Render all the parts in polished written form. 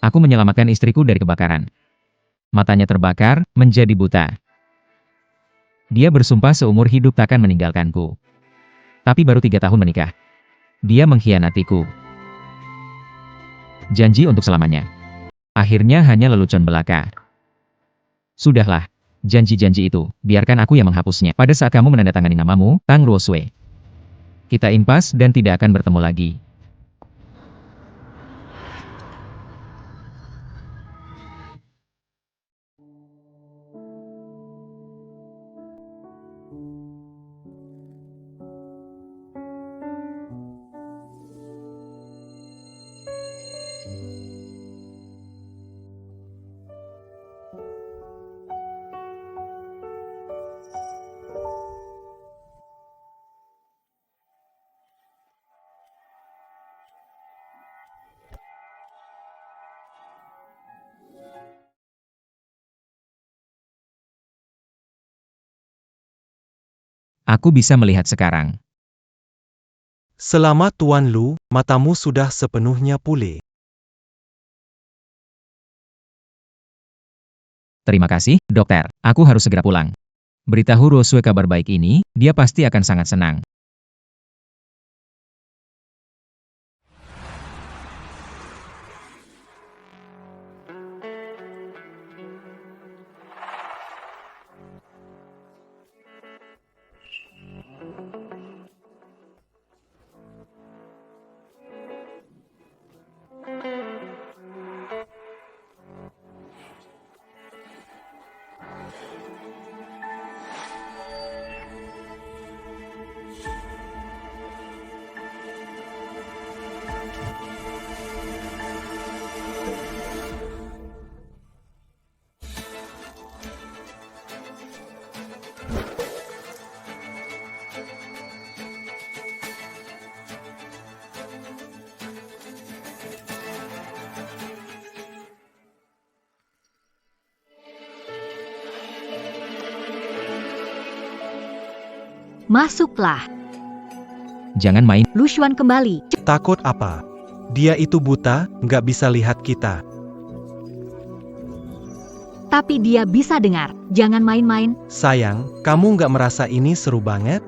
Aku menyelamatkan istriku dari kebakaran. Matanya terbakar, menjadi buta. Dia bersumpah seumur hidup takkan meninggalkanku. Tapi baru 3 tahun menikah. Dia mengkhianatiku. Janji untuk selamanya. Akhirnya hanya lelucon belaka. Sudahlah. Janji-janji itu, biarkan aku yang menghapusnya. Pada saat kamu menandatangani namamu, Tang Ruosui. Kita impas dan tidak akan bertemu lagi. Aku bisa melihat sekarang. Selamat Tuan Lu, matamu sudah sepenuhnya pulih. Terima kasih, dokter. Aku harus segera pulang. Beritahu Ruosui kabar baik ini, dia pasti akan sangat senang. Masuklah. Jangan main. Lu Xuan kembali. Takut apa? Dia itu buta, nggak bisa lihat kita. Tapi dia bisa dengar. Jangan main-main. Sayang, kamu nggak merasa ini seru banget?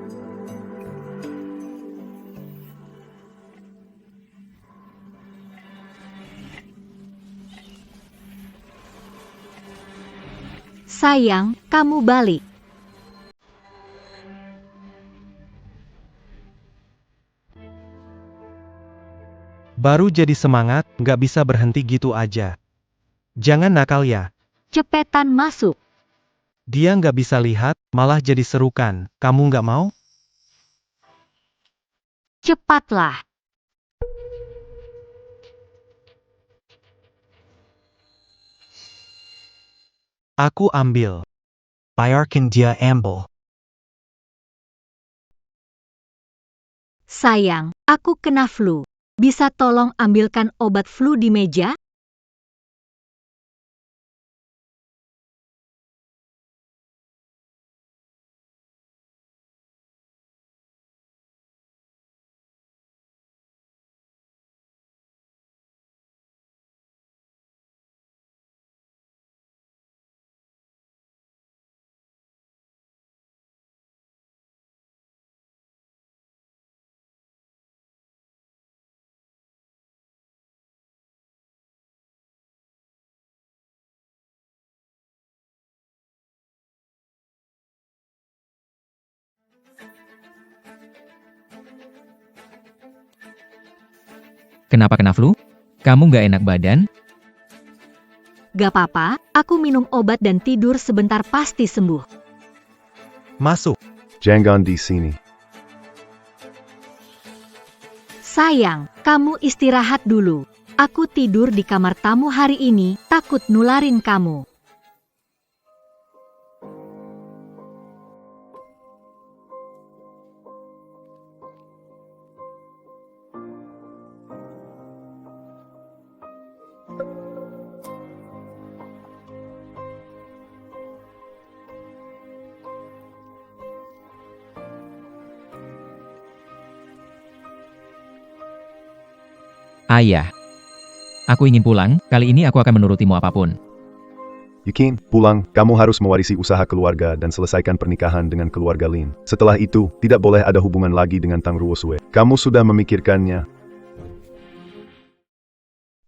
Sayang, kamu balik. Baru jadi semangat, nggak bisa berhenti gitu aja. Jangan nakal ya. Cepetan masuk. Dia nggak bisa lihat, malah jadi seru kan. Kamu nggak mau? Cepatlah. Aku ambil. Biarkan dia ambil. Sayang, aku kena flu. Bisa tolong ambilkan obat flu di meja? Kenapa kena flu? Kamu nggak enak badan? Gak apa-apa, aku minum obat dan tidur sebentar pasti sembuh. Masuk. Jangan di sini. Sayang, kamu istirahat dulu. Aku tidur di kamar tamu hari ini, takut nularin kamu. Ayah. Aku ingin pulang, kali ini aku akan menurutimu apapun. Yukin, pulang, kamu harus mewarisi usaha keluarga dan selesaikan pernikahan dengan keluarga Lin. Setelah itu, tidak boleh ada hubungan lagi dengan Tang Ruosue. Kamu sudah memikirkannya?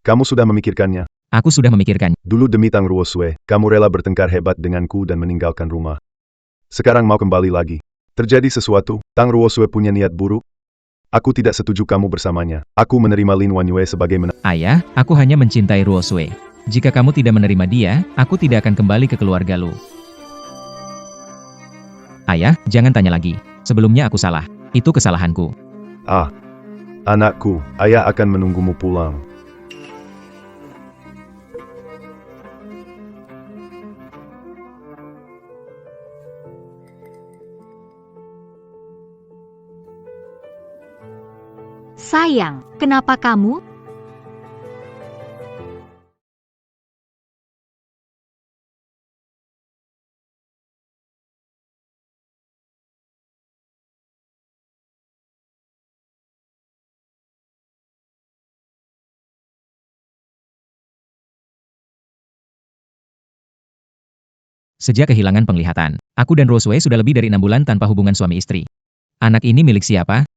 Kamu sudah memikirkannya? Aku sudah memikirkan. Dulu demi Tang Ruosue, kamu rela bertengkar hebat denganku dan meninggalkan rumah. Sekarang mau kembali lagi. Terjadi sesuatu, Tang Ruosue punya niat buruk. Aku tidak setuju kamu bersamanya. Aku menerima Lin Wanyue sebagai Ayah, aku hanya mencintai Ruosue. Jika kamu tidak menerima dia, aku tidak akan kembali ke keluarga Lu. Ayah, jangan tanya lagi. Sebelumnya aku salah. Itu kesalahanku. Anakku, ayah akan menunggumu pulang. Sayang, kenapa kamu? Sejak kehilangan penglihatan, aku dan Ruosue sudah lebih dari 6 bulan tanpa hubungan suami istri. Anak ini milik siapa?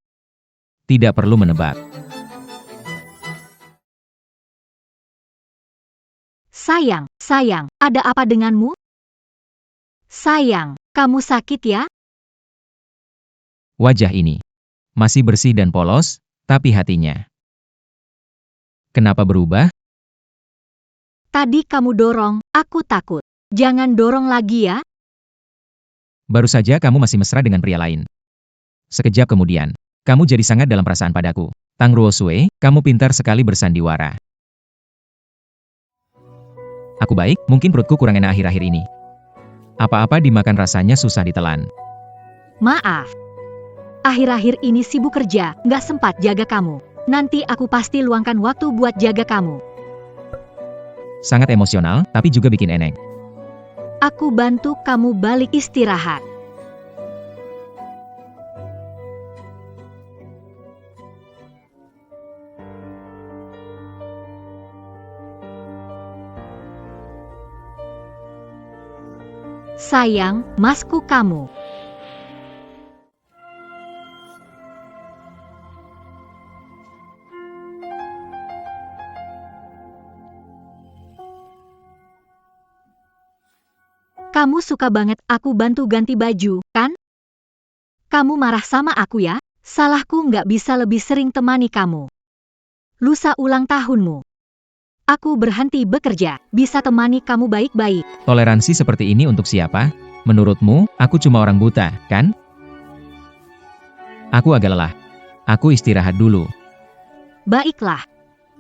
Tidak perlu menebak. Sayang, ada apa denganmu? Sayang, kamu sakit ya? Wajah ini masih bersih dan polos, tapi hatinya. Kenapa berubah? Tadi kamu dorong, aku takut. Jangan dorong lagi ya. Baru saja kamu masih mesra dengan pria lain. Sekejap kemudian, kamu jadi sangat dalam perasaan padaku. Tang Ruosue, kamu pintar sekali bersandiwara. Aku baik, mungkin perutku kurang enak akhir-akhir ini. Apa-apa dimakan rasanya susah ditelan. Maaf. Akhir-akhir ini sibuk kerja, nggak sempat jaga kamu. Nanti aku pasti luangkan waktu buat jaga kamu. Sangat emosional, tapi juga bikin enek. Aku bantu kamu balik istirahat. Sayang, masku kamu. Kamu suka banget aku bantu ganti baju, kan? Kamu marah sama aku ya? Salahku nggak bisa lebih sering temani kamu. Lusa ulang tahunmu. Aku berhenti bekerja, bisa temani kamu baik-baik. Toleransi seperti ini untuk siapa? Menurutmu, aku cuma orang buta, kan? Aku agak lelah. Aku istirahat dulu. Baiklah.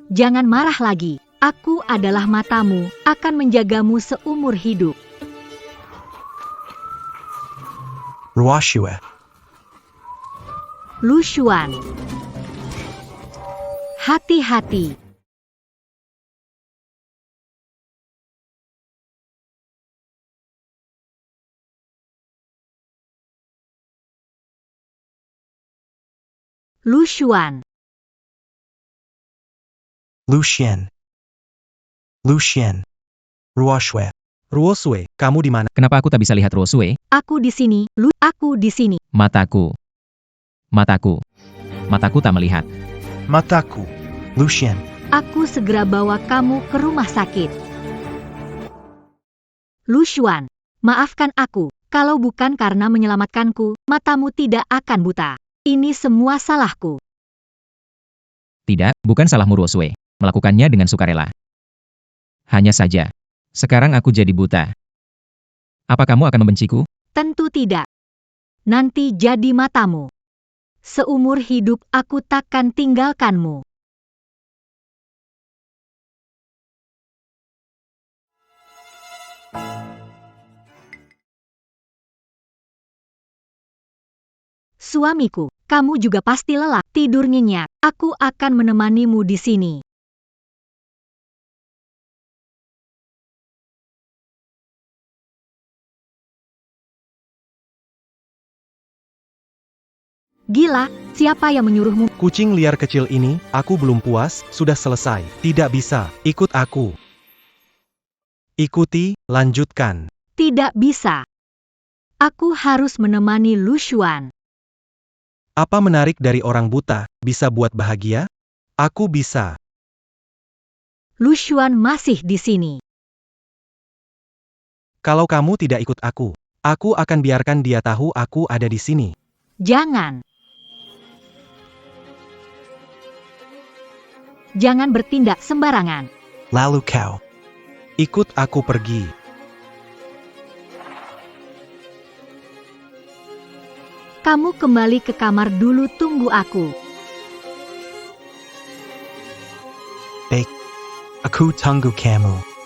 Jangan marah lagi. Aku adalah matamu, akan menjagamu seumur hidup. Ruosue. Lu Xuan. Hati-hati. Lu Xuan. Lucien. Ruosue. Ruosue, kamu di mana? Kenapa aku tak bisa lihat Ruosue? Aku di sini, aku di sini. Mataku. Mataku. Mataku tak melihat. Mataku. Lucien. Aku segera bawa kamu ke rumah sakit. Lu Xuan, maafkan aku. Kalau bukan karena menyelamatkanku, matamu tidak akan buta. Ini semua salahku. Tidak, bukan salahmu Ruosue. Melakukannya dengan sukarela. Hanya saja, sekarang aku jadi buta. Apa kamu akan membenciku? Tentu tidak. Nanti jadi matamu. Seumur hidup aku takkan tinggalkanmu. Suamiku, kamu juga pasti lelah, tidur nyenyak. Aku akan menemanimu di sini. Gila, Siapa yang menyuruhmu? Kucing liar kecil ini, aku belum puas, sudah selesai. Tidak bisa, ikut aku. Ikuti, lanjutkan. Tidak bisa. Aku harus menemani Lu Xuan. Apa menarik dari orang buta, bisa buat bahagia? Aku bisa. Lu Xuan masih di sini. Kalau kamu tidak ikut aku akan biarkan dia tahu aku ada di sini. Jangan. Jangan bertindak sembarangan. Lalu kau. Ikut aku pergi. Kamu kembali ke kamar dulu, tunggu aku. Baik. Aku tunggu kamu.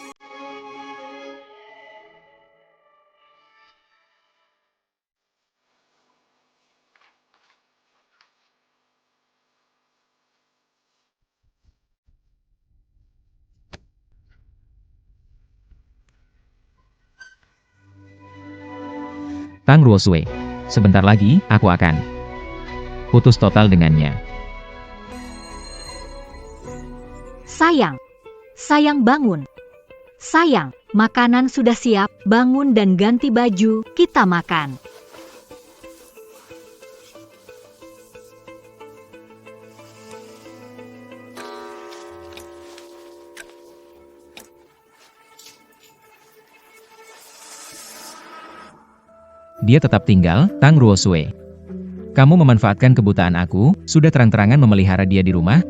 Tang Ruosue. Sebentar lagi, aku akan putus total dengannya. Sayang. Sayang, bangun. Sayang, makanan sudah siap, bangun dan ganti baju, kita makan. Dia tetap tinggal, Tang Ruosue. Kamu memanfaatkan kebutaan aku, sudah terang-terangan memelihara dia di rumah?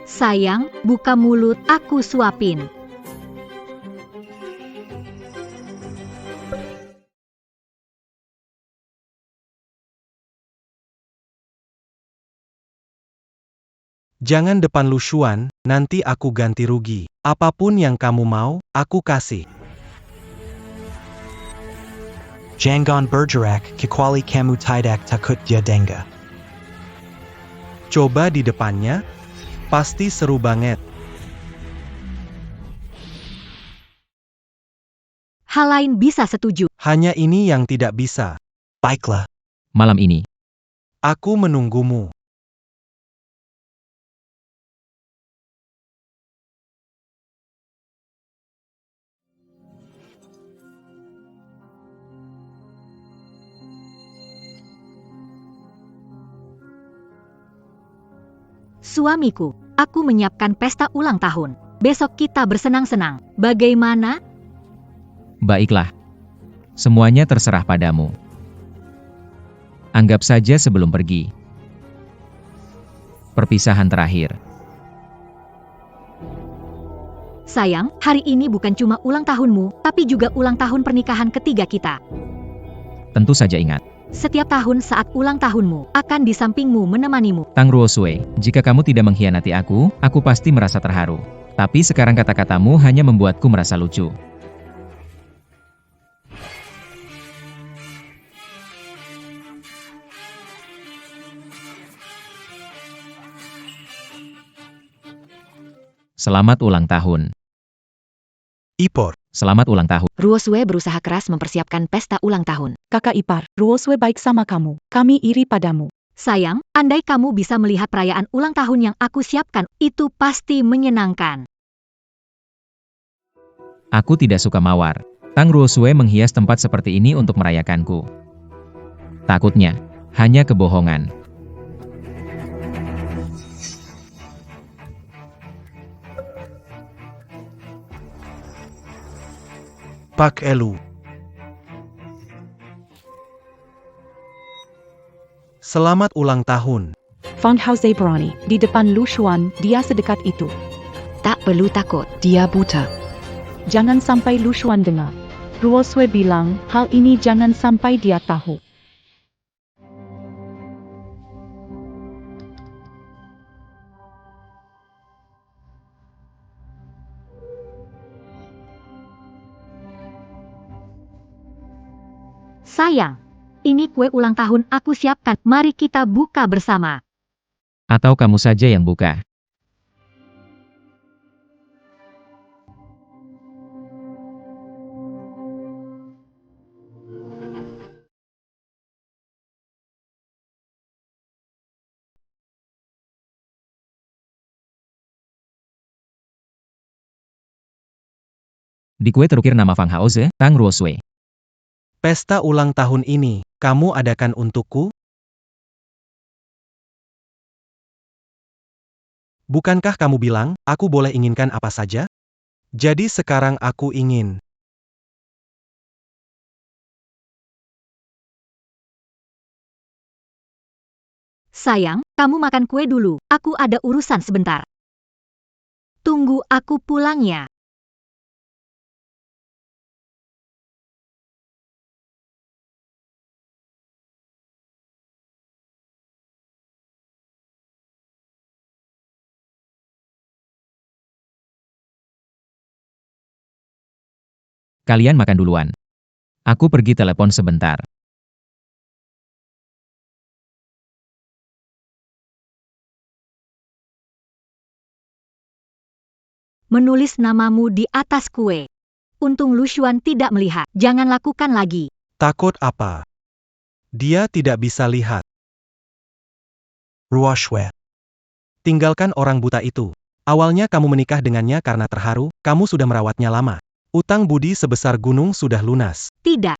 Sayang, buka mulut, aku suapin. Jangan depan Lu Xuan, nanti aku ganti rugi. Apapun yang kamu mau, aku kasih. Jangan bergerak, kecuali kamu tidak takut dia dengar. Coba di depannya, pasti seru banget. Hal lain bisa setuju. Hanya ini yang tidak bisa. Baiklah, Malam ini, aku menunggumu. Suamiku, aku menyiapkan pesta ulang tahun. Besok kita bersenang-senang. Bagaimana? baiklah. Semuanya terserah padamu. Anggap saja sebelum pergi. Perpisahan terakhir. Sayang, hari ini bukan cuma ulang tahunmu, tapi juga ulang tahun pernikahan ketiga kita. Tentu saja ingat. Setiap tahun saat ulang tahunmu, akan di sampingmu menemanimu. Tang Ruosue, jika kamu tidak mengkhianati aku pasti merasa terharu. Tapi sekarang kata-katamu hanya membuatku merasa lucu. Selamat ulang tahun. Ipor, Selamat ulang tahun. Ruosue berusaha keras mempersiapkan pesta ulang tahun. Kakak ipar, Ruosue baik sama kamu. Kami iri padamu. Sayang, andai kamu bisa melihat perayaan ulang tahun yang aku siapkan, itu pasti menyenangkan. Aku tidak suka mawar. Tang Ruosue menghias tempat seperti ini untuk merayakanku. Takutnya, hanya kebohongan. Pak Elu. Selamat ulang tahun. Van Hause berani, di depan Lu Xuan, dia sedekat itu. Tak perlu takut. Dia buta. Jangan sampai Lu Xuan dengar. Ruosue bilang, hal ini jangan sampai dia tahu. Sayang, ini kue ulang tahun aku siapkan. Mari kita buka bersama. Atau kamu saja yang buka. Di kue terukir nama Fang Haoze, Tang Ruosui. Pesta ulang tahun ini, kamu adakan untukku? Bukankah kamu bilang, aku boleh inginkan apa saja? Jadi sekarang aku ingin. Sayang, kamu makan kue dulu. Aku ada urusan sebentar. Tunggu aku pulang ya. Kalian makan duluan. Aku pergi telepon sebentar. Menulis namamu di atas kue. Untung Lu Xuan tidak melihat. Jangan lakukan lagi. Takut apa? Dia tidak bisa lihat. Ruoshue. Tinggalkan orang buta itu. Awalnya kamu menikah dengannya karena terharu, kamu sudah merawatnya lama. Utang budi sebesar gunung sudah lunas. Tidak.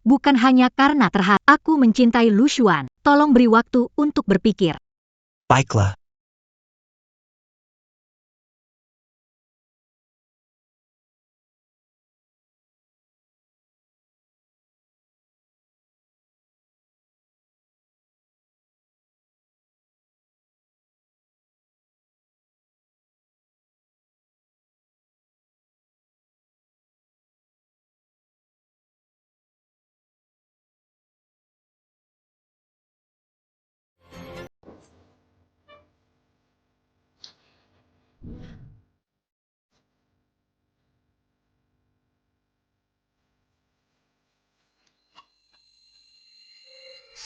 Bukan hanya karena terharu. Aku mencintai Lu Xuan. Tolong beri waktu untuk berpikir. Baiklah.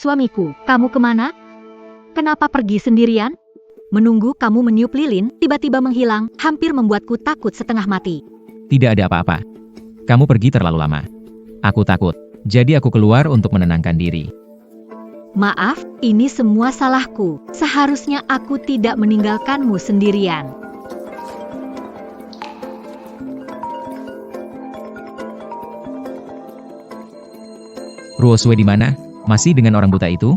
Suamiku, kamu kemana? Kenapa pergi sendirian? Menunggu kamu meniup lilin, tiba-tiba menghilang, hampir membuatku takut setengah mati. Tidak ada apa-apa. Kamu pergi terlalu lama. Aku takut. Jadi aku keluar untuk menenangkan diri. Maaf, ini semua salahku. Seharusnya aku tidak meninggalkanmu sendirian. Ruosue di mana? Masih dengan orang buta itu?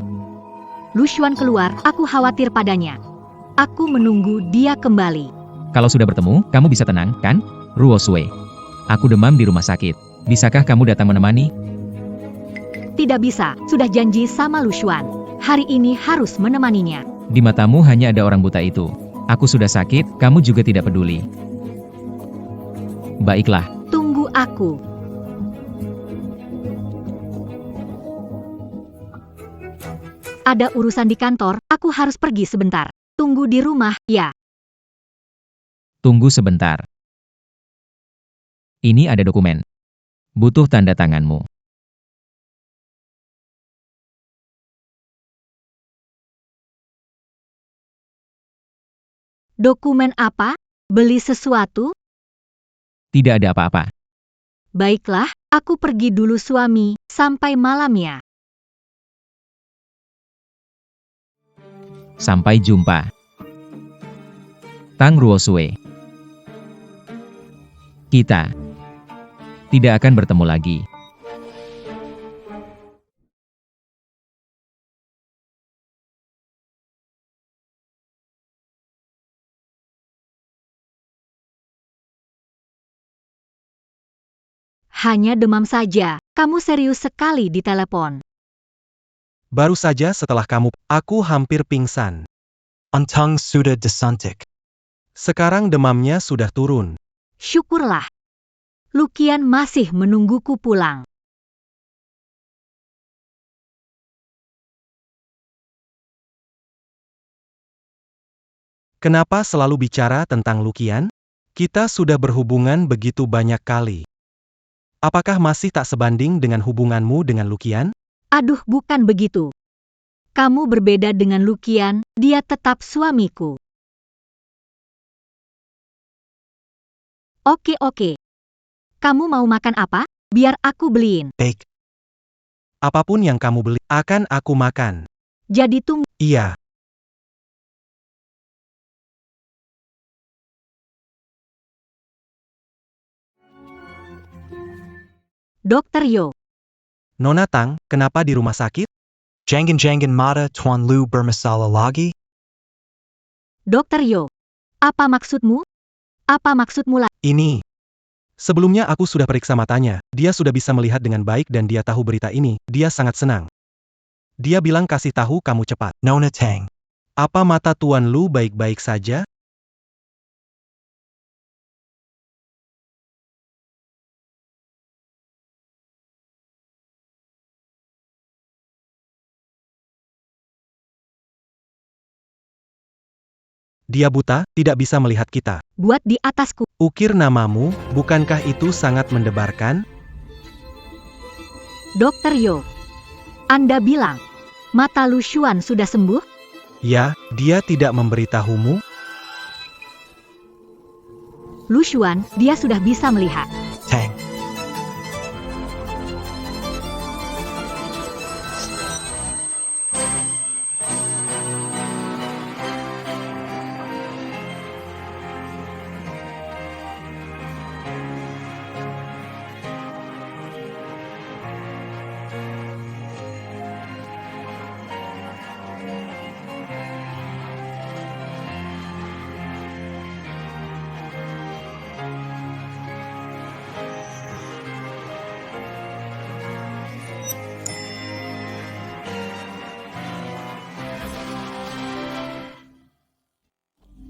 Lu Xuan keluar, aku khawatir padanya. Aku menunggu dia kembali. Kalau sudah bertemu, kamu bisa tenang, kan? Ruosue. Aku demam di rumah sakit. Bisakah kamu datang menemani? Tidak bisa, sudah janji sama Lu Xuan. Hari ini harus menemaninya. Di matamu hanya ada orang buta itu. Aku sudah sakit, kamu juga tidak peduli. Baiklah. Tunggu aku. Ada urusan di kantor, aku harus pergi sebentar. Tunggu di rumah, ya. Tunggu sebentar. Ini ada dokumen. Butuh tanda tanganmu. Dokumen apa? Beli sesuatu? Tidak ada apa-apa. Baiklah, aku pergi dulu suami, sampai malam ya. Sampai jumpa. Tang Ruosue. Kita tidak akan bertemu lagi. Hanya demam saja, kamu serius sekali di telepon. Baru saja setelah kamu, aku hampir pingsan. Antang sudah disuntik. Sekarang demamnya sudah turun. Syukurlah. Lukian masih menungguku pulang. Kenapa selalu bicara tentang Lukian? Kita sudah berhubungan begitu banyak kali. Apakah masih tak sebanding dengan hubunganmu dengan Lukian? Aduh, bukan begitu. Kamu berbeda dengan Lukian, dia tetap suamiku. Oke. Kamu mau makan apa? Biar aku beliin. Baik. Apapun yang kamu beli, akan aku makan. Jadi tunggu. Iya. Dokter Yo. Nona Tang, kenapa di rumah sakit? Jangan mata Tuan Lu bermasalah lagi? Dokter Yo. Apa maksudmu? Apa maksudmu lagi? Ini. Sebelumnya aku sudah periksa matanya, dia sudah bisa melihat dengan baik dan dia tahu berita ini, dia sangat senang. Dia bilang kasih tahu kamu cepat. Nona Tang. Apa mata Tuan Lu baik-baik saja? Dia buta, tidak bisa melihat kita. Buat di atasku. Ukir namamu, bukankah itu sangat mendebarkan? Dokter Yo. Anda bilang, mata Lu Xuan sudah sembuh? Ya, dia tidak memberitahumu? Lu Xuan, dia sudah bisa melihat. Tang.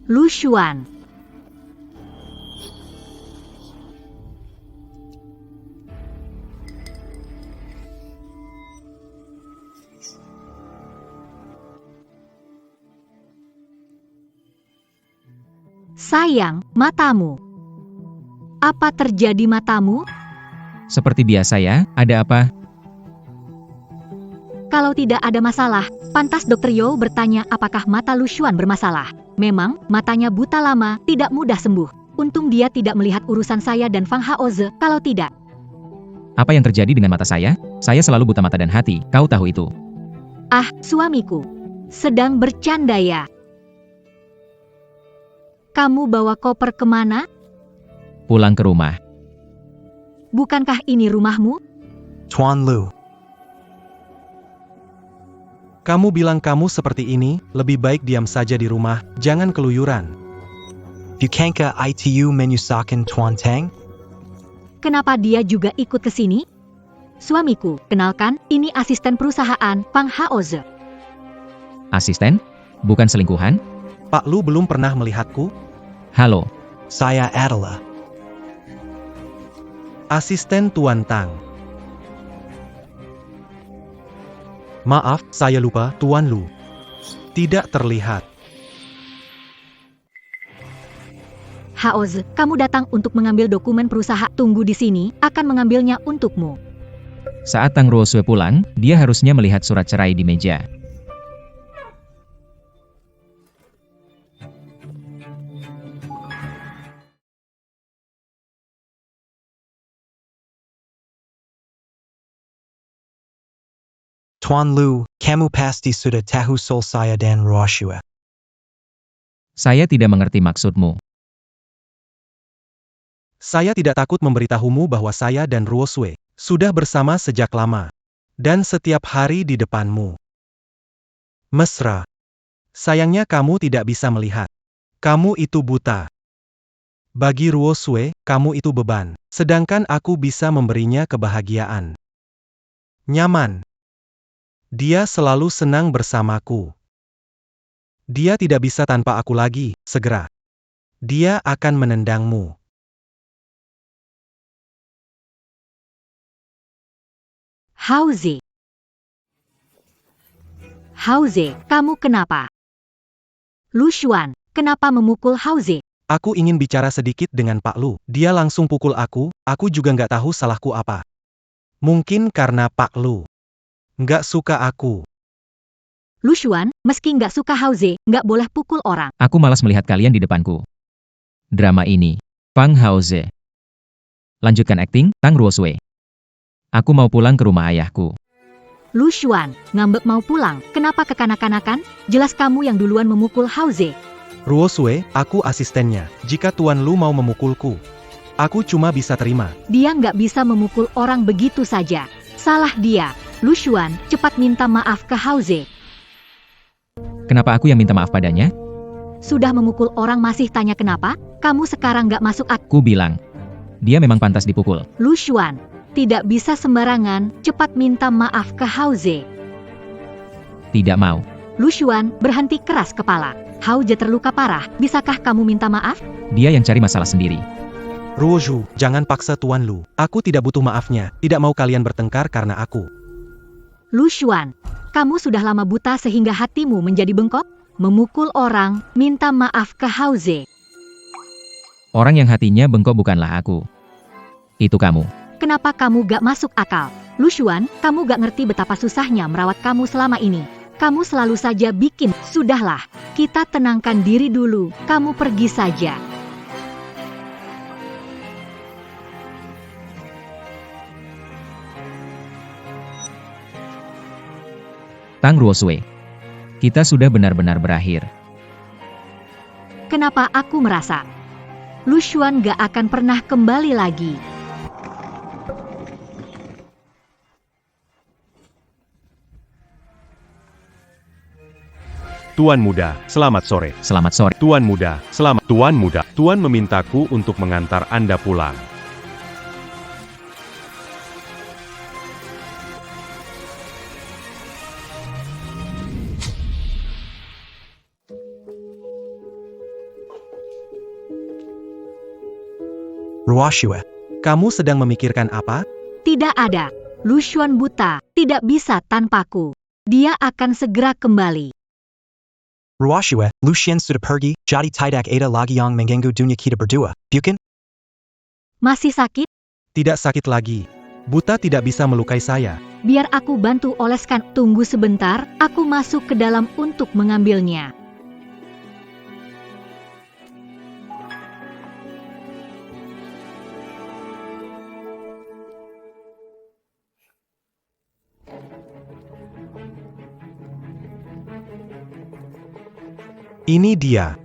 Lu Xuan. Sayang, matamu. Apa terjadi matamu? Seperti biasa ya, ada apa? Kalau tidak ada masalah, pantas Dokter Yo bertanya apakah mata Lu Xuan bermasalah. Memang, matanya buta lama, tidak mudah sembuh. Untung dia tidak melihat urusan saya dan Fang Haoze, kalau tidak. Apa yang terjadi dengan mata saya? Saya selalu buta mata dan hati, kau tahu itu. Ah, suamiku. Sedang bercanda ya. Kamu bawa koper kemana? Pulang ke rumah. Bukankah ini rumahmu? Tuan Lu. Kamu bilang kamu seperti ini, lebih baik diam saja di rumah, jangan keluyuran. Bukankah itu menyusahkan Tuan Tang? Kenapa dia juga ikut ke sini? Suamiku, kenalkan, ini asisten perusahaan, Fang Haoze. Asisten? Bukan selingkuhan? Pak Lu belum pernah melihatku? Halo, Saya adalah Asisten Tuan Tang. Maaf, saya lupa, Tuan Lu. Tidak terlihat. Haoze, kamu datang untuk mengambil dokumen perusahaan. Tunggu di sini, akan mengambilnya untukmu. saat Tang Ruosue pulang, dia harusnya melihat surat cerai di meja. Tuan Lu, kamu pasti sudah tahu soal saya dan Ruosue. Saya tidak mengerti maksudmu. Saya tidak takut memberitahumu bahwa saya dan Ruosue sudah bersama sejak lama. Dan setiap hari di depanmu. Mesra. Sayangnya kamu tidak bisa melihat. Kamu itu buta. Bagi Ruosue, kamu itu beban. Sedangkan aku bisa memberinya kebahagiaan. Nyaman. Dia selalu senang bersamaku. Dia tidak bisa tanpa aku lagi, segera. Dia akan menendangmu. Haoze. Haoze, kamu kenapa? Lu Xuan, kenapa memukul Haoze? Aku ingin bicara sedikit dengan Pak Lu. Dia langsung pukul aku juga nggak tahu salahku apa. Mungkin karena Pak Lu nggak suka aku. Lu Xuan, meski nggak suka Haoze, nggak boleh pukul orang. Aku malas melihat kalian di depanku. Drama ini. Fang Haoze. Lanjutkan akting, Tang Ruosui. Aku mau pulang ke rumah ayahku. Lu Xuan, ngambek mau pulang, kenapa kekanak-kanakan? Jelas kamu yang duluan memukul Haoze. Ruosue, aku asistennya. Jika Tuan Lu mau memukulku, aku cuma bisa terima. Dia nggak bisa memukul orang begitu saja. Salah dia. Lu Xuan, cepat minta maaf ke Haoze. Kenapa aku yang minta maaf padanya? Sudah memukul orang masih tanya kenapa? Kamu sekarang nggak masuk akal. Ku bilang. Dia memang pantas dipukul. Lu Xuan, tidak bisa sembarangan, cepat minta maaf ke Haoze. Tidak mau. Lu Xuan, berhenti keras kepala. Haoze terluka parah, bisakah kamu minta maaf? Dia yang cari masalah sendiri. Ruoju, jangan paksa Tuan Lu. Aku tidak butuh maafnya, tidak mau kalian bertengkar karena aku. Lu Xuan, kamu sudah lama buta sehingga hatimu menjadi bengkok? Memukul orang, minta maaf ke Haoze. Orang yang hatinya bengkok bukanlah aku. Itu kamu. Kenapa kamu gak masuk akal? Lu Xuan, kamu gak ngerti betapa susahnya merawat kamu selama ini. Kamu selalu saja bikin, sudahlah, kita tenangkan diri dulu, kamu pergi saja. Tang Ruosui. Kita sudah benar-benar berakhir. Kenapa aku merasa Lu Xuan gak akan pernah kembali lagi? Tuan Muda, selamat sore. Selamat sore. Tuan Muda, selamat. Tuan Muda, Tuan memintaku untuk mengantar Anda pulang. Ruoshue. Kamu sedang memikirkan apa? Tidak ada. Lu Xuan buta, tidak bisa tanpaku. Dia akan segera kembali. Ruoshue, Lucien sudah pergi, jadi tidak ada lagi yang mengganggu dunia kita berdua, bukan? Masih sakit? Tidak sakit lagi. Buta tidak bisa melukai saya. Biar aku bantu oleskan. Tunggu sebentar, aku masuk ke dalam untuk mengambilnya. Ini dia.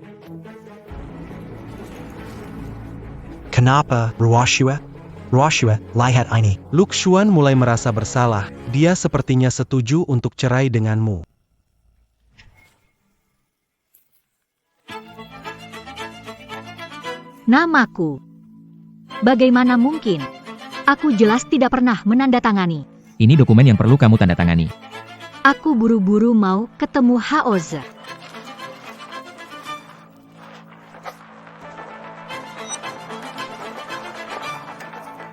Kenapa, Ruoshue? Ruoshue, lihat ini. Lu Xuan mulai merasa bersalah. Dia sepertinya setuju untuk cerai denganmu. Namaku. Bagaimana mungkin? Aku jelas tidak pernah menandatangani. Ini dokumen yang perlu kamu tanda tangani. Aku buru-buru mau ketemu Haoze.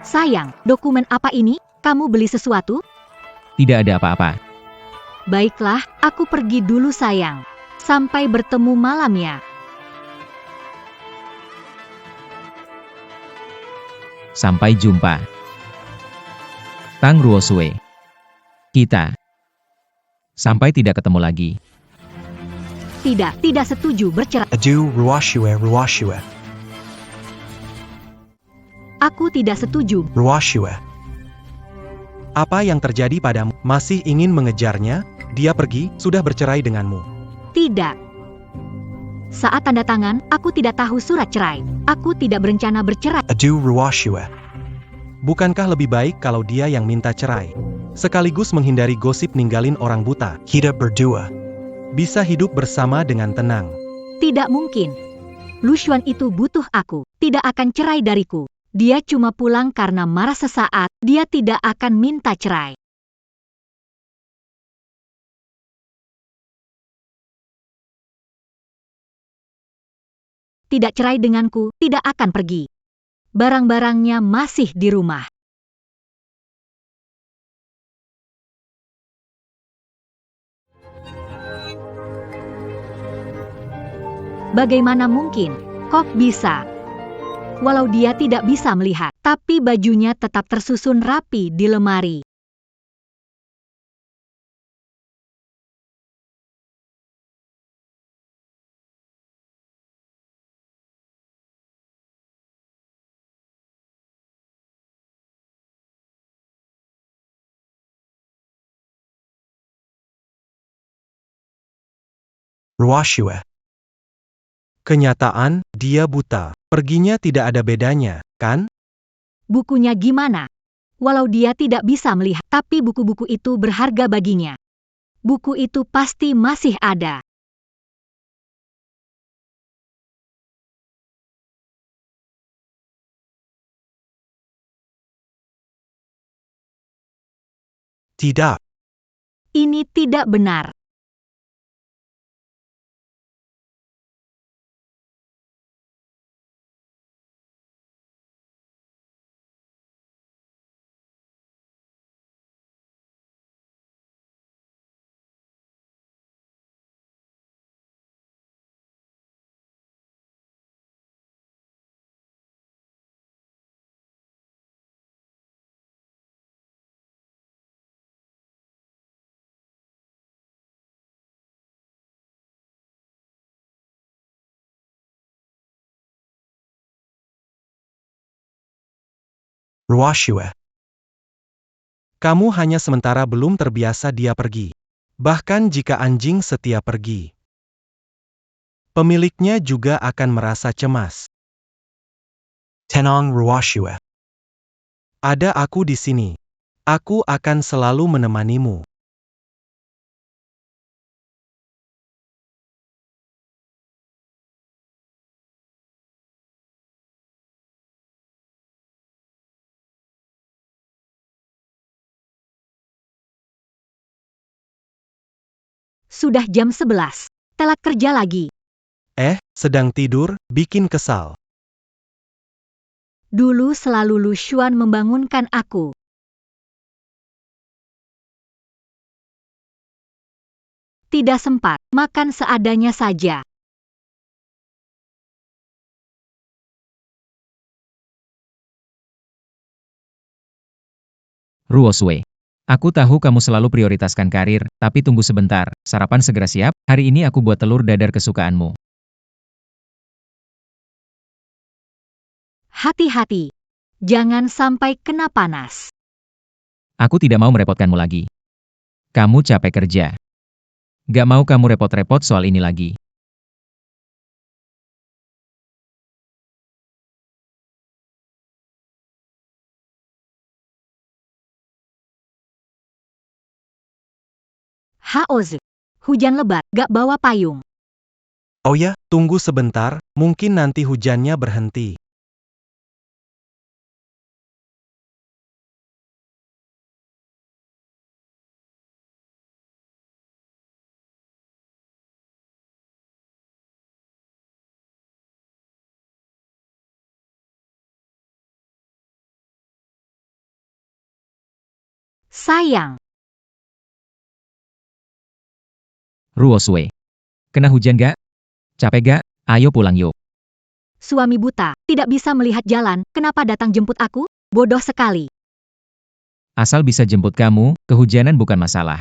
Sayang, dokumen apa ini? Kamu beli sesuatu? Tidak ada apa-apa. Baiklah, aku pergi dulu sayang. Sampai bertemu malam ya. Sampai jumpa. Tang Ruosui. Kita. Sampai tidak ketemu lagi. Tidak setuju bercerai. Adieu, Ruoshue, Ruoshue. Aku tidak setuju. Ruoshue. Apa yang terjadi padamu? Masih ingin mengejarnya? Dia pergi, sudah bercerai denganmu. Tidak. Saat tanda tangan, aku tidak tahu surat cerai. Aku tidak berencana bercerai. Adieu, Ruoshue. Bukankah lebih baik kalau dia yang minta cerai? Sekaligus menghindari gosip ninggalin orang buta. Kita berdua. Bisa hidup bersama dengan tenang. Tidak mungkin. Lu Xuan itu butuh aku. Tidak akan cerai dariku. Dia cuma pulang karena marah sesaat. Dia tidak akan minta cerai. Tidak cerai denganku, tidak akan pergi. Barang-barangnya masih di rumah. Bagaimana mungkin? Kok bisa? Walau dia tidak bisa melihat, tapi bajunya tetap tersusun rapi di lemari. Ruoshue. Kenyataan, dia buta. Perginya tidak ada bedanya, kan? Bukunya gimana? Walau dia tidak bisa melihat, tapi buku-buku itu berharga baginya. Buku itu pasti masih ada. Tidak. Ini tidak benar. Ruoshue. Kamu hanya sementara belum terbiasa dia pergi. Bahkan jika anjing setia pergi, pemiliknya juga akan merasa cemas. Tenang Ruoshue. Ada aku di sini. Aku akan selalu menemanimu. Sudah jam 11. Telat kerja lagi. Sedang tidur, bikin kesal. Dulu selalu Lu Xuan membangunkan aku. Tidak sempat, makan seadanya saja. Ruosue. Aku tahu kamu selalu prioritaskan karir, tapi tunggu sebentar, sarapan segera siap, hari ini aku buat telur dadar kesukaanmu. Hati-hati. Jangan sampai kena panas. Aku tidak mau merepotkanmu lagi. Kamu capek kerja. Gak mau kamu repot-repot soal ini lagi. Haoz. Hujan lebat, gak bawa payung. Oh ya, tunggu sebentar, mungkin nanti hujannya berhenti. Sayang. Ruosue. Kena hujan gak? Capek gak? Ayo pulang yuk. Suami buta, tidak bisa melihat jalan, kenapa datang jemput aku? Bodoh sekali. Asal bisa jemput kamu, kehujanan bukan masalah.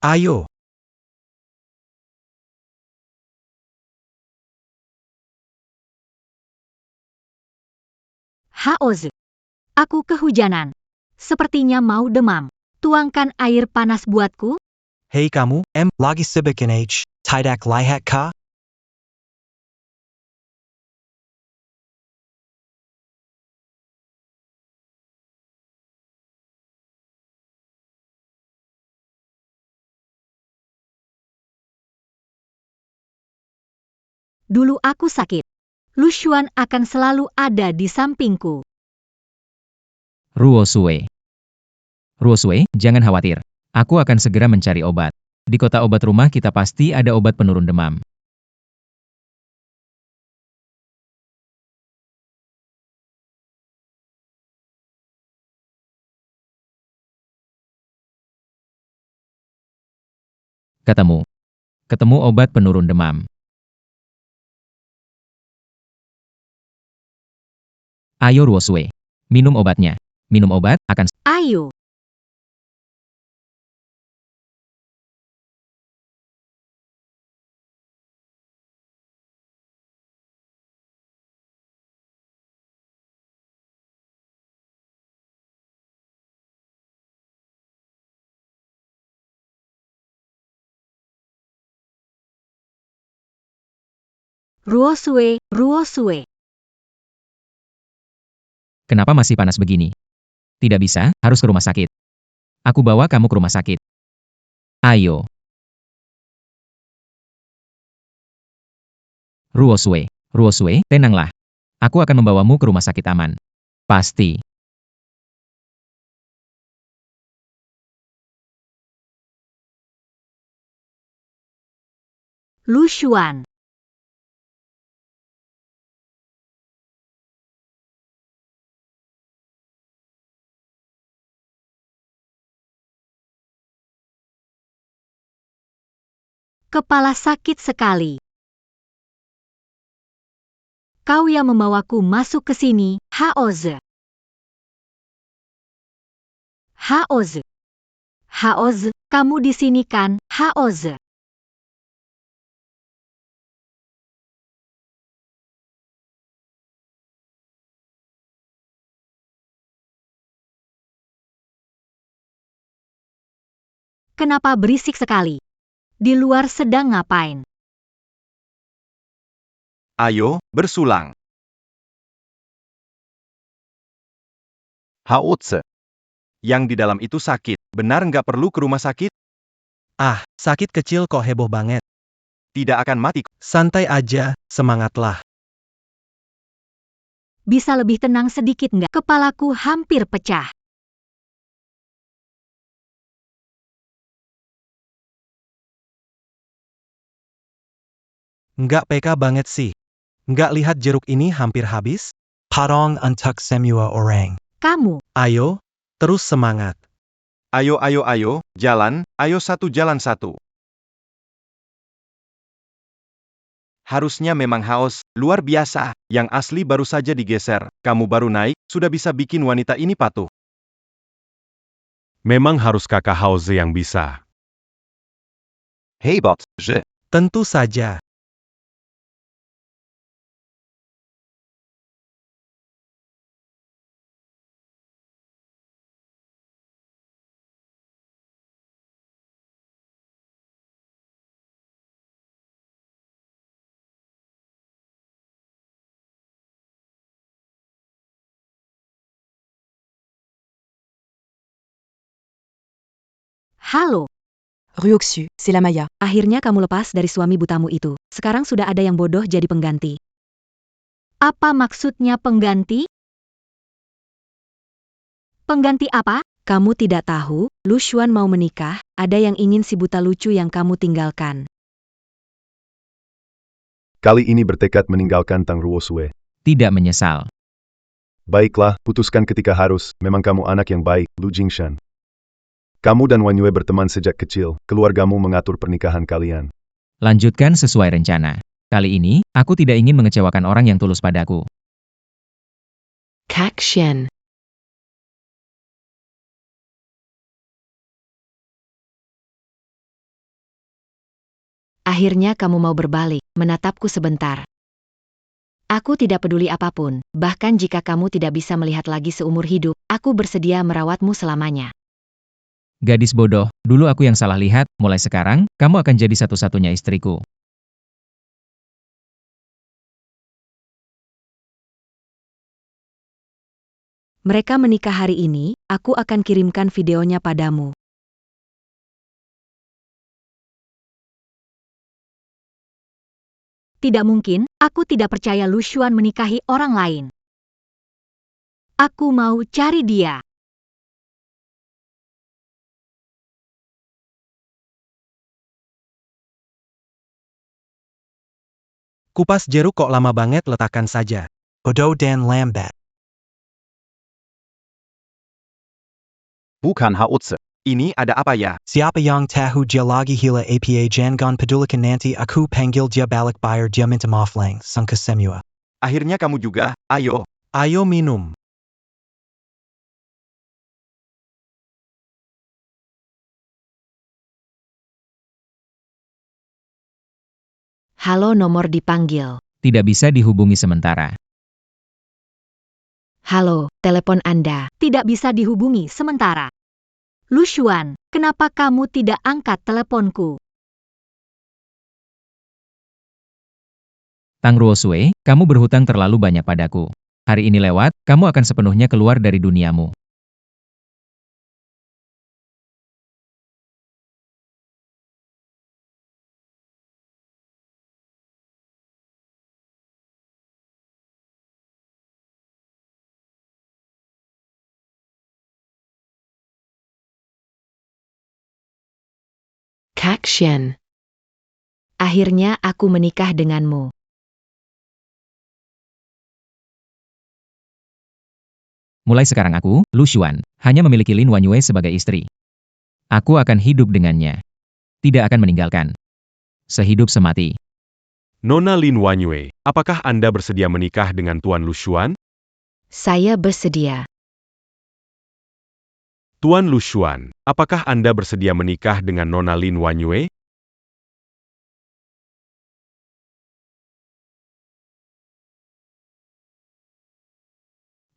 Ayo. Haoz. Aku kehujanan. Sepertinya mau demam. Tuangkan air panas buatku. Hei kamu, Lagi sibuk H. Tidak lihat ka? Dulu aku sakit. Lu Xuan akan selalu ada di sampingku. Ruosue. Ruosue, jangan khawatir. Aku akan segera mencari obat. Di kota obat rumah kita pasti ada obat penurun demam. Ketemu. Ketemu obat penurun demam. Ayo Ruosue. Minum obatnya. Minum obat akan... Ayo. Ruosue, Ruosue. Kenapa masih panas begini? Tidak bisa, harus ke rumah sakit. Aku bawa kamu ke rumah sakit. Ayo. Ruosue. Ruosue, tenanglah. Aku akan membawamu ke rumah sakit aman. Pasti. Lu Xuan. Kepala sakit sekali. Kau yang membawaku masuk ke sini, Haoze. Haoze. Haoze, kamu di sini kan, Haoze? Kenapa berisik sekali? Di luar sedang ngapain? Ayo, bersulang. Haotse. Yang di dalam itu sakit. Benar nggak perlu ke rumah sakit? Ah, sakit kecil kok heboh banget. Tidak akan mati. Santai aja, semangatlah. Bisa lebih tenang sedikit nggak? Kepalaku hampir pecah. Nggak peka banget sih. Nggak lihat jeruk ini hampir habis? Padong untuk semua orang. Kamu, Ayo, terus semangat. Ayo, ayo, ayo, jalan, ayo satu jalan satu. Harusnya memang haus, luar biasa. Yang asli baru saja digeser. Kamu baru naik, sudah bisa bikin wanita ini patuh. Memang harus kakak Hause yang bisa. Hebat, je. Tentu saja. halo. Ryoksu, c'est la Maya. Akhirnya kamu lepas dari suami butamu itu. Sekarang sudah ada yang bodoh jadi pengganti. Apa maksudnya pengganti? Pengganti apa? Kamu tidak tahu, Lu Xuan mau menikah, ada yang ingin si buta lucu yang kamu tinggalkan. Kali ini bertekad meninggalkan Tang Ruosue. Tidak menyesal. Baiklah, putuskan ketika harus, memang kamu anak yang baik, Lu Jingshan. Kamu dan Wan Yue berteman sejak kecil, keluargamu mengatur pernikahan kalian. Lanjutkan sesuai rencana. Kali ini, aku tidak ingin mengecewakan orang yang tulus padaku. Kak Shen. Akhirnya kamu mau berbalik, menatapku sebentar. Aku tidak peduli apapun, bahkan jika kamu tidak bisa melihat lagi seumur hidup, aku bersedia merawatmu selamanya. Gadis bodoh, dulu aku yang salah lihat, mulai sekarang, kamu akan jadi satu-satunya istriku. Mereka menikah hari ini, aku akan kirimkan videonya padamu. Tidak mungkin, aku tidak percaya Lu Xuan menikahi orang lain. Aku mau cari dia. Kupas jeruk kok lama banget, letakkan saja. Bodo dan lambat. Bukan Haotse. Ini ada apa ya? Siapa yang tahu dia lagi hila apa jangan pedulikan nanti aku panggil dia balik bayar dia minta maaf langsung ke semua. Akhirnya kamu juga, ayo. Ayo minum. Halo, nomor dipanggil. Tidak bisa dihubungi sementara. Halo, telepon Anda tidak bisa dihubungi sementara. Lu Xuan, kenapa kamu tidak angkat teleponku? Tang Ruosue, kamu berhutang terlalu banyak padaku. Hari ini lewat, kamu akan sepenuhnya keluar dari duniamu. Kak Shen. Akhirnya aku menikah denganmu. Mulai sekarang aku, Lu Xuan, hanya memiliki Lin Wanyue sebagai istri. Aku akan hidup dengannya. Tidak akan meninggalkan. Sehidup semati. Nona Lin Wanyue, apakah Anda bersedia menikah dengan Tuan Lu Xuan? Saya bersedia. Tuan Lu Xuan, apakah Anda bersedia menikah dengan Nona Lin Wanyue?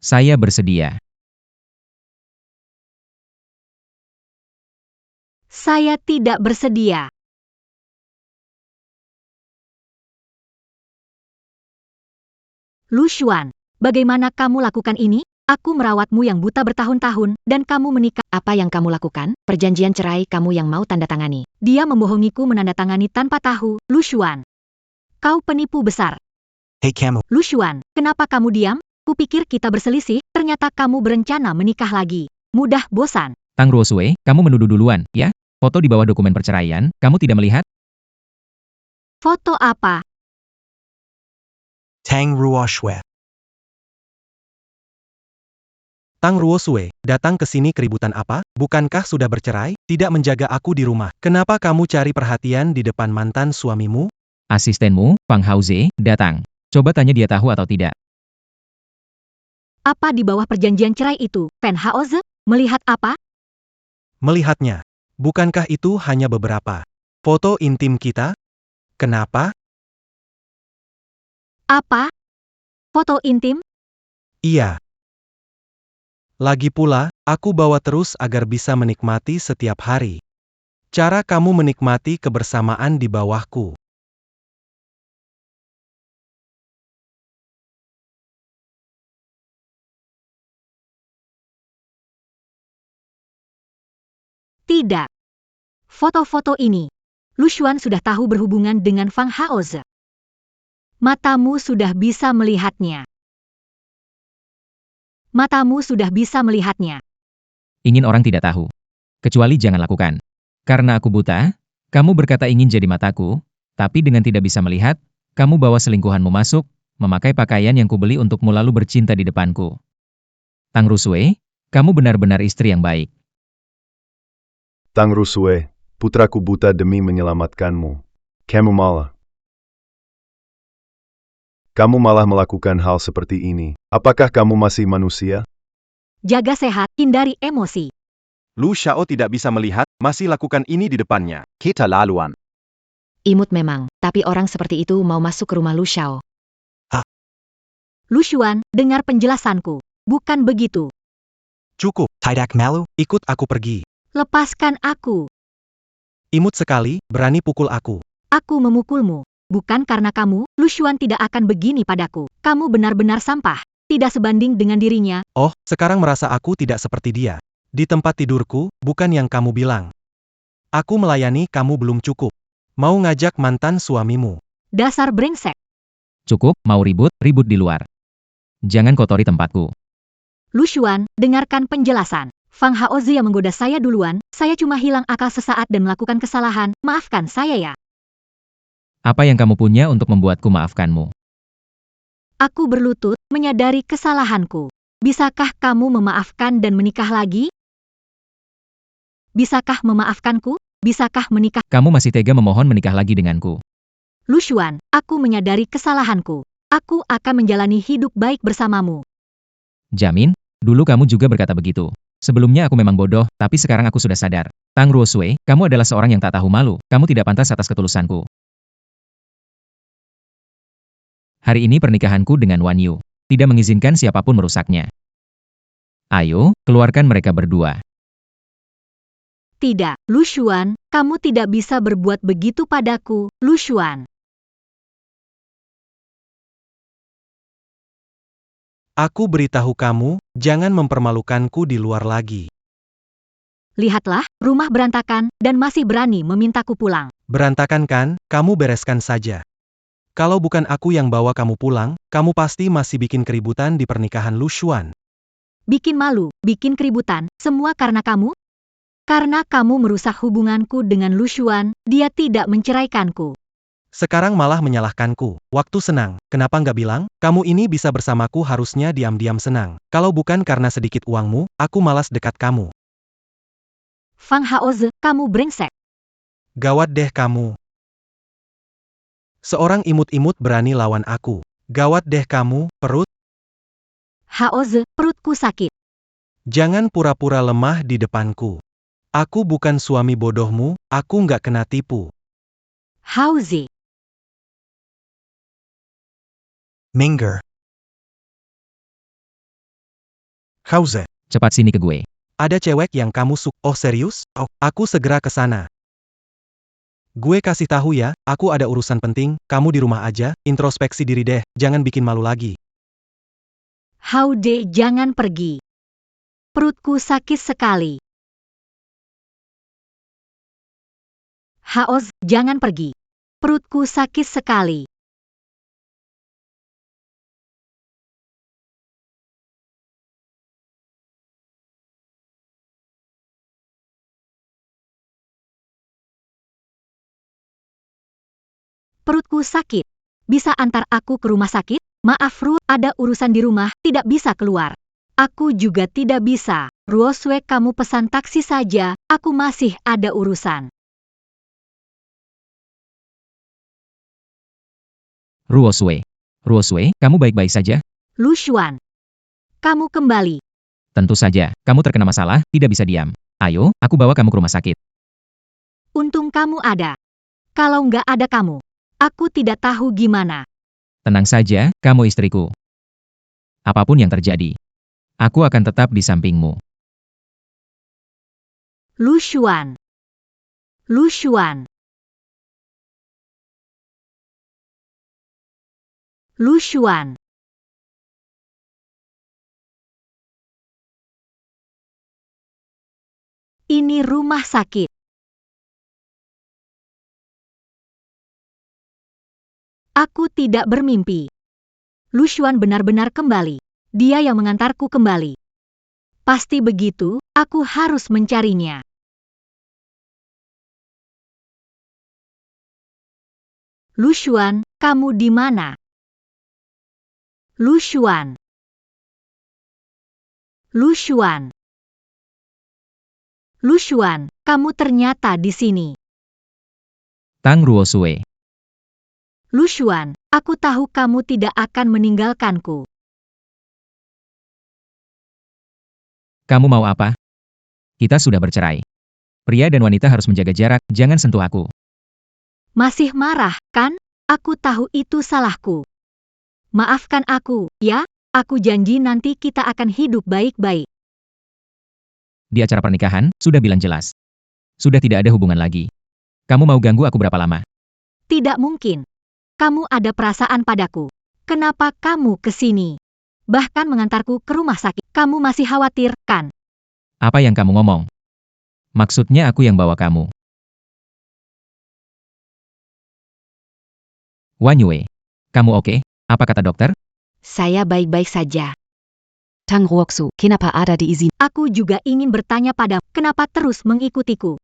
Saya bersedia. Saya tidak bersedia. Lu Xuan, bagaimana kamu lakukan ini? Aku merawatmu yang buta bertahun-tahun, dan kamu menikah. Apa yang kamu lakukan? Perjanjian cerai kamu yang mau tanda tangani. Dia membohongiku menandatangani tanpa tahu. Lu Xuan, kau penipu besar. Hey kamu, Lu Xuan, kenapa kamu diam? Kupikir kita berselisih, ternyata kamu berencana menikah lagi. Mudah bosan. Tang Ruosue, kamu menuduh duluan, ya? Foto di bawah dokumen perceraian, kamu tidak melihat? Foto apa? Tang Ruoshue. Tang Ruosue, datang ke sini keributan apa? Bukankah sudah bercerai? Tidak menjaga aku di rumah. Kenapa kamu cari perhatian di depan mantan suamimu? Asistenmu, Fang Haoze, datang. Coba tanya dia tahu atau tidak. Apa di bawah perjanjian cerai itu? Fen Haoze? Melihat apa? Melihatnya. Bukankah itu hanya beberapa foto intim kita? Kenapa? Apa? Foto intim? Iya. Lagi pula, aku bawa terus agar bisa menikmati setiap hari. Cara kamu menikmati kebersamaan di bawahku. Tidak. Foto-foto ini. Lu Xuan sudah tahu berhubungan dengan Fang Haoze. Matamu sudah bisa melihatnya. Matamu sudah bisa melihatnya. Ingin orang tidak tahu. Kecuali jangan lakukan. Karena aku buta, kamu berkata ingin jadi mataku, tapi dengan tidak bisa melihat, kamu bawa selingkuhanmu masuk, memakai pakaian yang kubeli untukmu lalu bercinta di depanku. Tang Ruosue, kamu benar-benar istri yang baik. Tang Ruosue, putraku buta demi menyelamatkanmu. Kamu malah melakukan hal seperti ini. Apakah kamu masih manusia? Jaga sehat, hindari emosi. Lu Xiao tidak bisa melihat, masih lakukan ini di depannya. Kita laluan. Imut memang, tapi orang seperti itu mau masuk ke rumah Lu Xiao. Ah. Lu Xuan, dengar penjelasanku. Bukan begitu. Cukup, Tidak malu, ikut aku pergi. Lepaskan aku. Imut sekali, berani pukul aku. Aku memukulmu. Bukan karena kamu, Lu Xuan tidak akan begini padaku. Kamu benar-benar sampah. Tidak sebanding dengan dirinya. Oh, sekarang merasa aku tidak seperti dia. Di tempat tidurku, bukan yang kamu bilang. Aku melayani kamu belum cukup. Mau ngajak mantan suamimu. Dasar brengsek. Cukup, mau ribut, ribut di luar. Jangan kotori tempatku. Lu Xuan, dengarkan penjelasan. Fang Haoze yang menggoda saya duluan, saya cuma hilang akal sesaat dan melakukan kesalahan, maafkan saya ya. Apa yang kamu punya untuk membuatku maafkanmu? Aku berlutut, menyadari kesalahanku. Bisakah kamu memaafkan dan menikah lagi? Bisakah memaafkanku? Bisakah menikah? Kamu masih tega memohon menikah lagi denganku. Lu Xuan, aku menyadari kesalahanku. Aku akan menjalani hidup baik bersamamu. Jamin, dulu kamu juga berkata begitu. Sebelumnya aku memang bodoh, tapi sekarang aku sudah sadar. Tang Ruosui, kamu adalah seorang yang tak tahu malu. Kamu tidak pantas atas ketulusanku. Hari ini pernikahanku dengan Wan Yu. Tidak mengizinkan siapapun merusaknya. Ayo, keluarkan mereka berdua. Tidak, Lu Xuan, kamu tidak bisa berbuat begitu padaku, Lu Xuan. Aku beritahu kamu, jangan mempermalukanku di luar lagi. Lihatlah, rumah berantakan, dan masih berani memintaku pulang. Berantakan kan, kamu bereskan saja. Kalau bukan aku yang bawa kamu pulang, kamu pasti masih bikin keributan di pernikahan Lu Xuan. Bikin malu, bikin keributan, semua karena kamu? Karena kamu merusak hubunganku dengan Lu Xuan, dia tidak menceraikanku. Sekarang malah menyalahkanku. Waktu senang, kenapa nggak bilang? Kamu ini bisa bersamaku harusnya diam-diam senang. Kalau bukan karena sedikit uangmu, aku malas dekat kamu. Fang Haoze, kamu brengsek. Gawat deh kamu. Seorang imut-imut berani lawan aku. Gawat deh kamu, perut. Haoze, perutku sakit. Jangan pura-pura lemah di depanku. Aku bukan suami bodohmu, aku nggak kena tipu. Haoze. Minger. Hauze, Cepat sini ke gue. ada cewek yang kamu suka. Oh serius? Oh, aku segera ke sana. Gue kasih tahu ya, aku ada urusan penting, kamu di rumah aja, introspeksi diri deh, jangan bikin malu lagi. Haude, jangan pergi. Perutku sakit sekali. Haoz, jangan pergi. Perutku sakit sekali. Perutku sakit. Bisa antar aku ke rumah sakit? Maaf Ru, ada urusan di rumah, tidak bisa keluar. Aku juga tidak bisa. Ruosue, kamu pesan taksi saja, aku masih ada urusan. Ruosue. Ruosue, kamu baik-baik saja? Lu Xuan. Kamu kembali. Tentu saja, kamu terkena masalah, tidak bisa diam. Ayo, aku bawa kamu ke rumah sakit. Untung kamu ada. Kalau nggak ada kamu, aku tidak tahu gimana. Tenang saja, kamu istriku. Apapun yang terjadi, aku akan tetap di sampingmu. Lu Xuan. Lu Xuan. Lu Xuan. Ini rumah sakit. Aku tidak bermimpi. Lu Xuan benar-benar kembali. Dia yang mengantarku kembali. Pasti begitu, aku harus mencarinya. Lu Xuan, kamu di mana? Lu Xuan. Lu Xuan. Lu Xuan, kamu ternyata di sini. Tang Ruosue. Lu Xuan, aku tahu kamu tidak akan meninggalkanku. Kamu mau apa? Kita sudah bercerai. Pria dan wanita harus menjaga jarak, jangan sentuh aku. Masih marah, kan? Aku tahu itu salahku. Maafkan aku, ya? Aku janji nanti kita akan hidup baik-baik. Di acara pernikahan, sudah bilang jelas. Sudah tidak ada hubungan lagi. Kamu mau ganggu aku berapa lama? Tidak mungkin. Kamu ada perasaan padaku. Kenapa kamu ke sini? Bahkan mengantarku ke rumah sakit. Kamu masih khawatir, kan? Apa yang kamu ngomong? Maksudnya aku yang bawa kamu. Wan Yue, kamu oke? Apa kata dokter? Saya baik-baik saja. Tang Ruoksu, kenapa ada diizin? Aku juga ingin bertanya pada kenapa terus mengikutiku.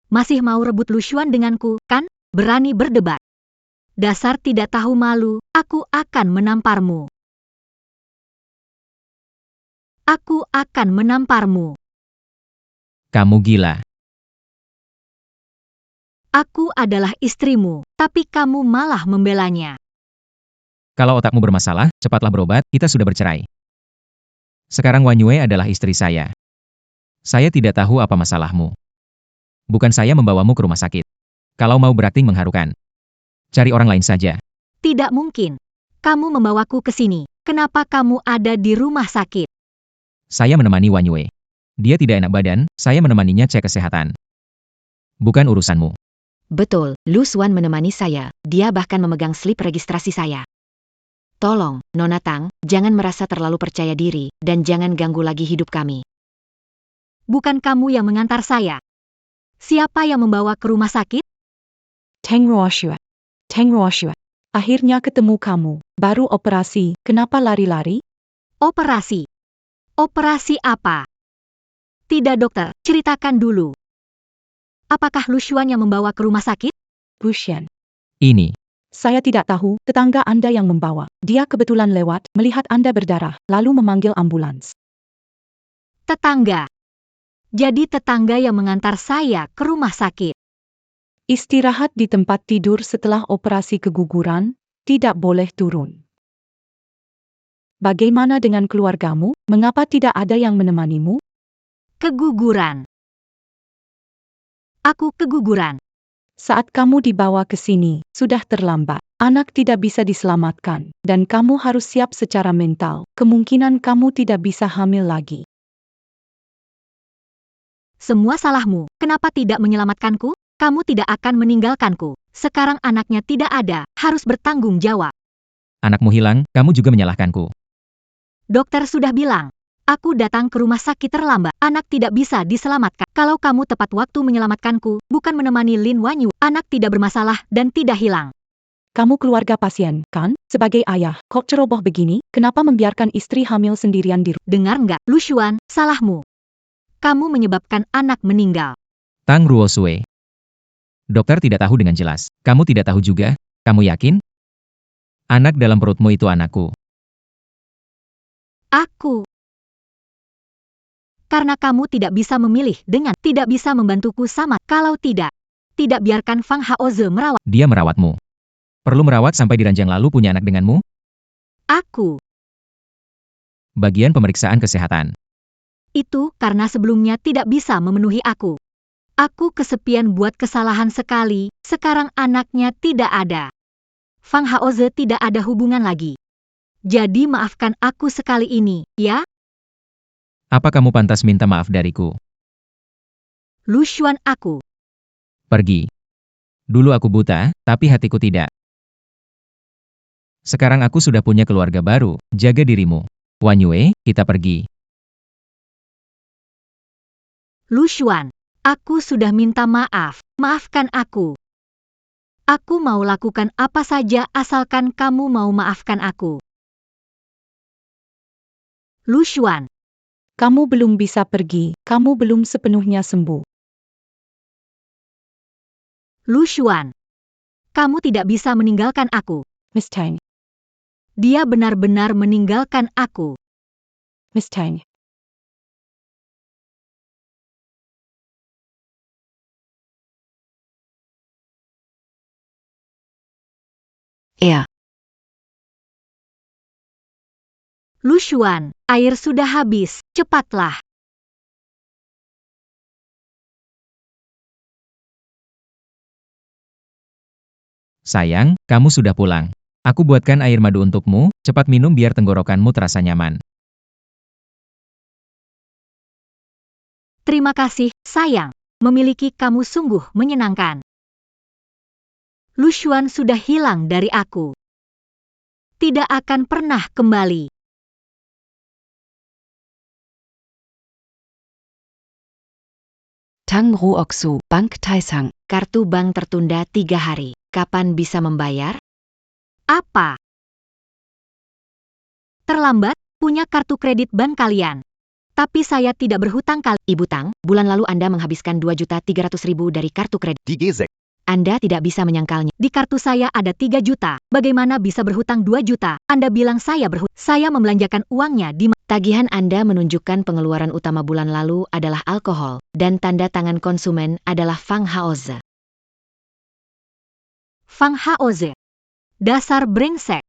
Masih mau rebut Lu Xuan denganku, kan? Berani berdebat. Dasar tidak tahu malu, aku akan menamparmu. Aku akan menamparmu. Kamu gila. Aku adalah istrimu, tapi kamu malah membelanya. Kalau otakmu bermasalah, cepatlah berobat, kita sudah bercerai. Sekarang Wanyue adalah istri saya. Saya tidak tahu apa masalahmu. Bukan saya membawamu ke rumah sakit. Kalau mau berakting mengharukan, cari orang lain saja. Tidak mungkin. Kamu membawaku ke sini. Kenapa kamu ada di rumah sakit? Saya menemani Wanyue. Dia tidak enak badan, saya menemaninya cek kesehatan. Bukan urusanmu. Betul, Lu Xuan menemani saya, dia bahkan memegang slip registrasi saya. Tolong, Nona Tang, jangan merasa terlalu percaya diri, dan jangan ganggu lagi hidup kami. Bukan kamu yang mengantar saya. Siapa yang membawa ke rumah sakit? Teng Ruoxue. Teng Ruoxue. Akhirnya ketemu kamu. Baru operasi, kenapa lari-lari? Operasi. Operasi apa? Tidak dokter, ceritakan dulu. Apakah Lushuan yang membawa ke rumah sakit? Bushen. Ini, Saya tidak tahu, tetangga Anda yang membawa. Dia kebetulan lewat, melihat Anda berdarah, lalu memanggil ambulans. Tetangga. Jadi tetangga yang mengantar saya ke rumah sakit. Istirahat di tempat tidur setelah operasi keguguran, tidak boleh turun. Bagaimana dengan keluargamu? Mengapa tidak ada yang menemanimu? Keguguran. Aku keguguran. Saat kamu dibawa ke sini, sudah terlambat. Anak tidak bisa diselamatkan, dan kamu harus siap secara mental. Kemungkinan kamu tidak bisa hamil lagi. Semua salahmu. Kenapa tidak menyelamatkanku? Kamu tidak akan meninggalkanku. Sekarang anaknya tidak ada, harus bertanggung jawab. anakmu hilang, kamu juga menyalahkanku. Dokter sudah bilang, aku datang ke rumah sakit terlambat. Anak tidak bisa diselamatkan. Kalau kamu tepat waktu menyelamatkanku, bukan menemani Lin Wanyu, anak tidak bermasalah dan tidak hilang. Kamu keluarga pasien, kan? Sebagai ayah, kok ceroboh begini? Kenapa membiarkan istri hamil sendirian di rumah? Dengar nggak, Lushuan, salahmu. Kamu menyebabkan anak meninggal. Tang Ruosue. Dokter tidak tahu dengan jelas. Kamu tidak tahu juga? Kamu yakin? Anak dalam perutmu itu anakku. Aku. Karena kamu tidak bisa memilih dengan tidak bisa membantuku sama. Kalau tidak biarkan Fang Haoze merawat. Dia merawatmu. Perlu merawat sampai di ranjang lalu punya anak denganmu? Aku. Bagian pemeriksaan kesehatan. Itu karena sebelumnya tidak bisa memenuhi aku. Aku kesepian buat kesalahan sekali, sekarang anaknya tidak ada. Fang Haoze tidak ada hubungan lagi. Jadi maafkan aku sekali ini, ya? Apa kamu pantas minta maaf dariku? Lushuan aku. Pergi. Dulu aku buta, tapi hatiku tidak. Sekarang aku sudah punya keluarga baru, jaga dirimu. Wanyue, kita pergi. Lushuan, aku sudah minta maaf, maafkan aku. Aku mau lakukan apa saja asalkan kamu mau maafkan aku. Lushuan, Kamu belum bisa pergi, kamu belum sepenuhnya sembuh. Lushuan, kamu tidak bisa meninggalkan aku. Miss Tang, Dia benar-benar meninggalkan aku. Miss Tang. Er. Lushuan, air sudah habis, cepatlah. Sayang, kamu sudah pulang. Aku buatkan air madu untukmu, cepat minum biar tenggorokanmu terasa nyaman. Terima kasih, sayang. Memiliki kamu sungguh menyenangkan. Lushuan sudah hilang dari aku. Tidak akan pernah kembali. Tang Ruoxu, Bank Taisang. Kartu bank tertunda 3 hari. Kapan bisa membayar? Apa? Terlambat, punya kartu kredit bank kalian. Tapi saya tidak berhutang kali. Ibu Tang, bulan lalu Anda menghabiskan 2.300.000 dari kartu kredit. Digezek. Anda tidak bisa menyangkalnya. Di kartu saya ada 3 juta. Bagaimana bisa berhutang 2 juta? Anda bilang saya berhutang. Saya membelanjakan uangnya di Tagihan Anda menunjukkan pengeluaran utama bulan lalu adalah alkohol, dan tanda tangan konsumen adalah Fang Haoze. Fang Haoze. Dasar brengsek.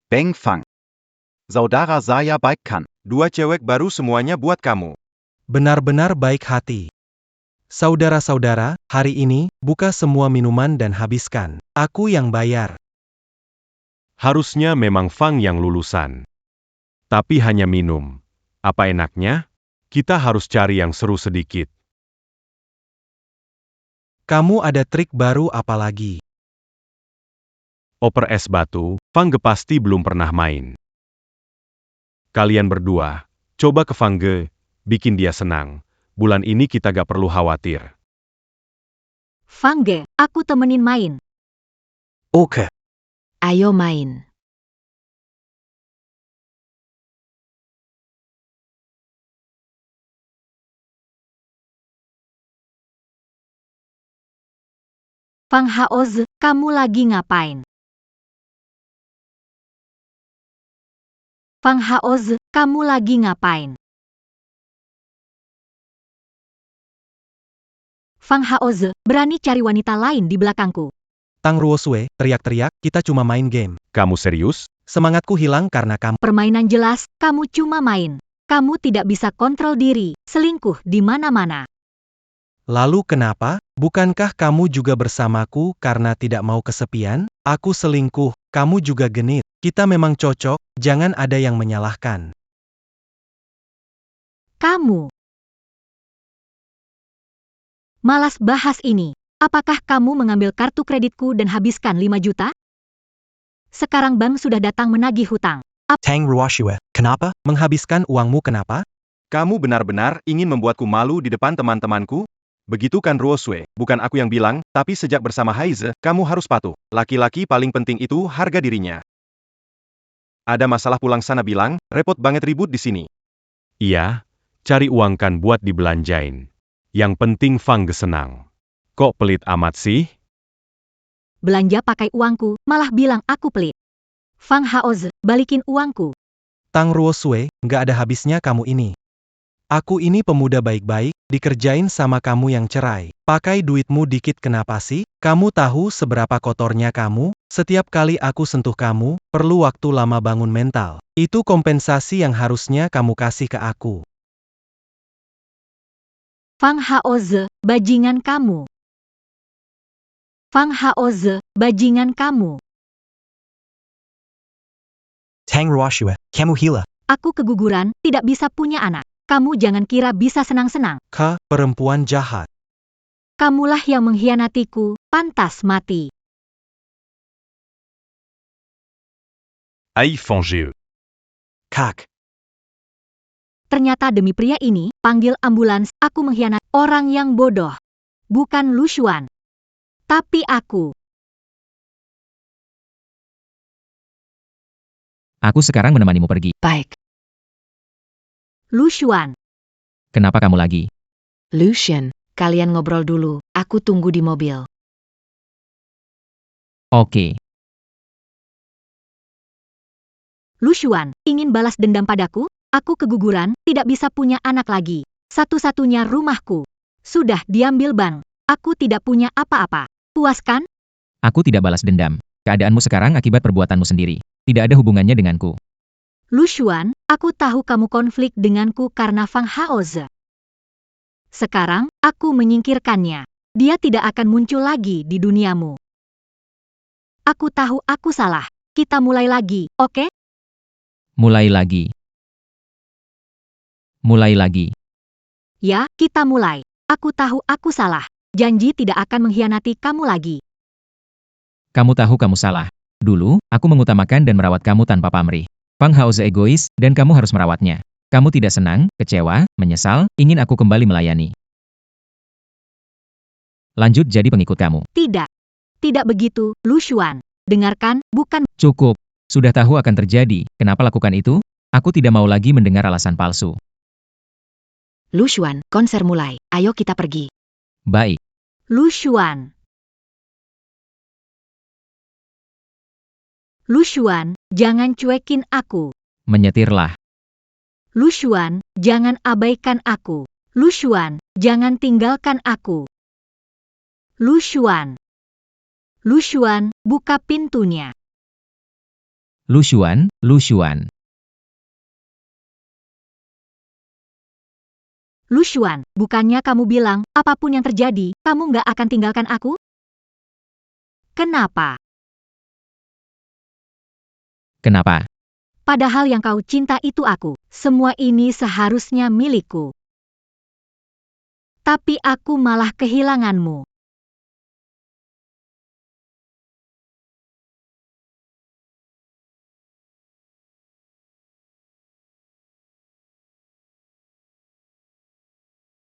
Beng Fang. Saudara saya baik kan? Dua cewek baru semuanya buat kamu. Benar-benar baik hati. Saudara-saudara, hari ini, buka semua minuman dan habiskan. Aku yang bayar. Harusnya memang Fang yang lulusan. Tapi hanya minum. Apa enaknya? Kita harus cari yang seru sedikit. Kamu ada trik baru apa lagi? Oper es batu, Fangge pasti belum pernah main. Kalian berdua, coba ke Fangge, bikin dia senang. Bulan ini kita gak perlu khawatir. Fangge, aku temenin main. Oke. Ayo main. Fang Haoze, kamu lagi ngapain? Fang Haoze, kamu lagi ngapain? Fang Haoze, berani cari wanita lain di belakangku. Tang Ruosue, teriak-teriak, kita cuma main game. Kamu serius? Semangatku hilang karena kamu. Permainan jelas, kamu cuma main. Kamu tidak bisa kontrol diri, selingkuh di mana-mana. Lalu kenapa? Bukankah kamu juga bersamaku karena tidak mau kesepian? Aku selingkuh, kamu juga genit. Kita memang cocok, jangan ada yang menyalahkan. Kamu malas bahas ini. Apakah kamu mengambil kartu kreditku dan habiskan 5 juta? Sekarang bank sudah datang menagih hutang. Tang Ruoshue, kenapa? Menghabiskan uangmu kenapa? Kamu benar-benar ingin membuatku malu di depan teman-temanku? Begitu kan Ruosue, bukan aku yang bilang, tapi sejak bersama Haize, kamu harus patuh. Laki-laki paling penting itu harga dirinya. Ada masalah pulang sana bilang, repot banget ribut di sini. Iya, cari uang kan buat dibelanjain. Yang penting Fangge senang. Kok pelit amat sih? Belanja pakai uangku, malah bilang aku pelit. Fang Haoze, balikin uangku. Tang Ruosue, nggak ada habisnya kamu ini. Aku ini pemuda baik-baik, dikerjain sama kamu yang cerai. Pakai duitmu dikit kenapa sih? Kamu tahu seberapa kotornya kamu? Setiap kali aku sentuh kamu, perlu waktu lama bangun mental. Itu kompensasi yang harusnya kamu kasih ke aku. Fang Haoze, bajingan kamu. Fang Haoze, bajingan kamu. Tang Ruoshue, kamu gila. Aku keguguran, tidak bisa punya anak. Kamu jangan kira bisa senang-senang. Perempuan jahat. Kamulah yang mengkhianatiku, pantas mati. Ai Fangge. Kak. Ternyata demi pria ini, panggil ambulans, aku mengkhianat orang yang bodoh. Bukan Lu Xuan. Tapi aku. Aku sekarang menemanimu pergi. Baik. Lu Xuan. Kenapa kamu lagi? Lucian, kalian ngobrol dulu, aku tunggu di mobil. Oke. Lu Xuan, ingin balas dendam padaku? Aku keguguran, tidak bisa punya anak lagi. Satu-satunya rumahku. Sudah diambil bank. Aku tidak punya apa-apa. Puas kan? Aku tidak balas dendam. Keadaanmu sekarang akibat perbuatanmu sendiri. Tidak ada hubungannya denganku. Lu Xuan, aku tahu kamu konflik denganku karena Fang Haoze. Sekarang, aku menyingkirkannya. Dia tidak akan muncul lagi di duniamu. Aku tahu aku salah. Kita mulai lagi, oke? Mulai lagi. Mulai lagi. Ya, kita mulai. Aku tahu aku salah. Janji tidak akan mengkhianati kamu lagi. Kamu tahu kamu salah. Dulu, aku mengutamakan dan merawat kamu tanpa pamrih. Fang Haoze egois, dan kamu harus merawatnya. Kamu tidak senang, kecewa, menyesal, ingin aku kembali melayani. Lanjut jadi pengikut kamu. Tidak. Tidak begitu, Lu Xuan. Dengarkan, bukan. Cukup. Sudah tahu akan terjadi, kenapa lakukan itu? Aku tidak mau lagi mendengar alasan palsu. Lu Xuan, konser mulai, ayo kita pergi. Baik. Lu Xuan. Lu Xuan, jangan cuekin aku. Menyetirlah. Lu Xuan, jangan abaikan aku. Lu Xuan, jangan tinggalkan aku. Lu Xuan. Lu Xuan, buka pintunya. Lu Xuan, Lu Xuan. Lu Xuan, bukannya kamu bilang, apapun yang terjadi, kamu nggak akan tinggalkan aku? Kenapa? Kenapa? Padahal yang kau cinta itu aku. Semua ini seharusnya milikku. Tapi aku malah kehilanganmu.